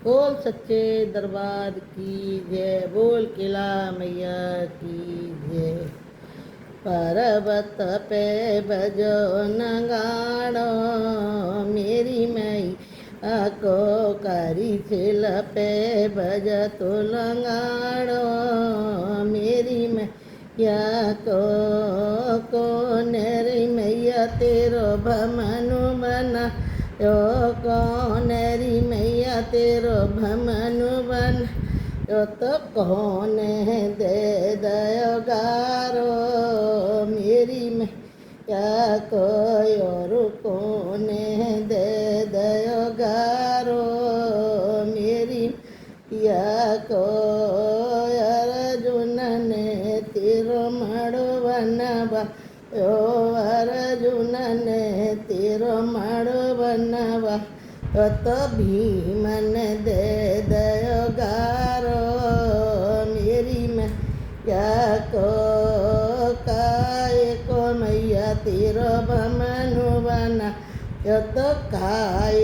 बोल सच्चे दरबार की जय, बोल किला मैया की जय। पर्वत पे बजो नगाड़ो, मेरी मैया को करी छिल पे बज तो लगाड़ो, मेरी मैया को नेरी मैया तेरो भमनु बना यो, कौनेरी मैया तेरो भमनु बन यो, तो कौन दे दयो गारो, मेरी मैया को और कौन दे दयो गारो, मेरी मैया को अर्जुन ने तेरो मड़ो बनवा यो, अर्जुन ने तेरो मड़ो बनवा यो, तो भीमन दे दयो गारो, मेरी मैया को काय को मैया तेरो भमनु बना यो, तो काय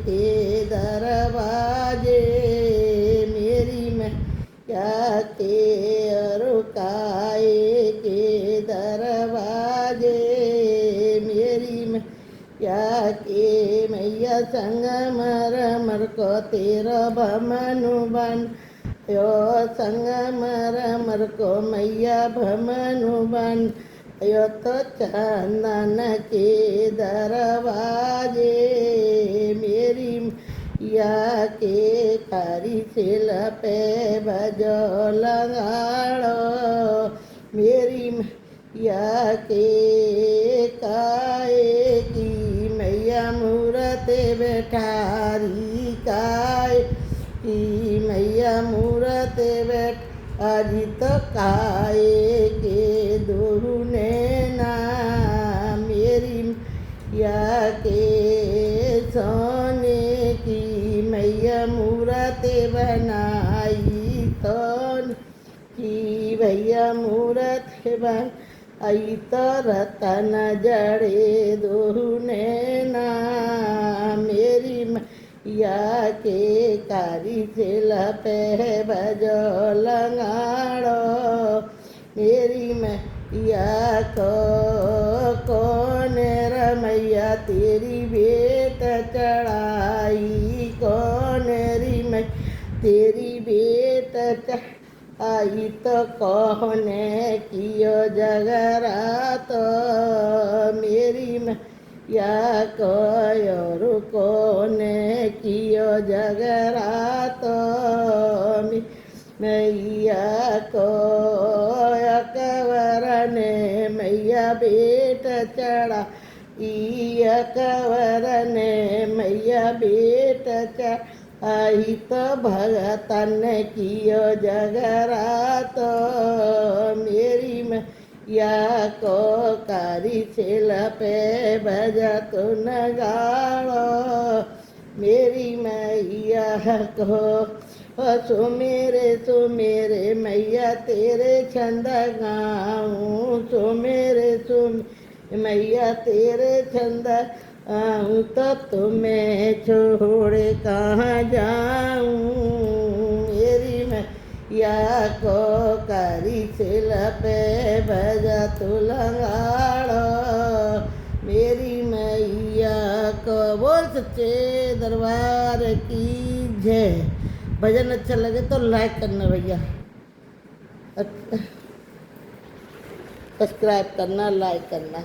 के दरवाजे, मेरी मैया के और काय के दरवाजे, मेरी मैया के मैया संग मर को तेरो भमनु बन यो, संग मर को मैया भमनु बन यो, तो चंदन के दरवाजे, मेरी मैया के करी छिल पे बजो लगाड़ो, मेरी मैया के काए की मैया मूरत बैठारी, काय की मैया मूरत बैठ अजी, तो काए के दोने ना, मेरी मैया के सोने की मैया मूरत बनाई, तो की भैया मूरत बन आई, तो रतन जड़े दोने ना, मेरी मैया के कारी छिल पे बजो लगाड़ो, मेरी मैया को कौन रमैया तेरी बेट चढ़ाई, कौन री मैं तेरी बेट चढ़ाई, तो कौन कियो जगरात, मेरी मैया को और कौन कियो जगरात, मैया को अकबर ने मैया बेट चढ़ा, अकबर ने मैया बेट चढ़ाई, तो भगतन कियो जगरात, मेरी मैया को कारी छिल पे बजा तो नगाड़ो, मेरी मैया को सुमेरे मैया तेरे छंद गाऊं, सुमेरे मैया तेरे छंद आऊँ, तो तुम्हें छोड़ कहाँ जाऊँ, मेरी मैया को करी छिल पे बजा तो लगाड़ो, मेरी मैया को। बोल सच्चे दरबार की जय। भजन अच्छा लगे तो लाइक करना भैया, सब्सक्राइब करना, लाइक करना।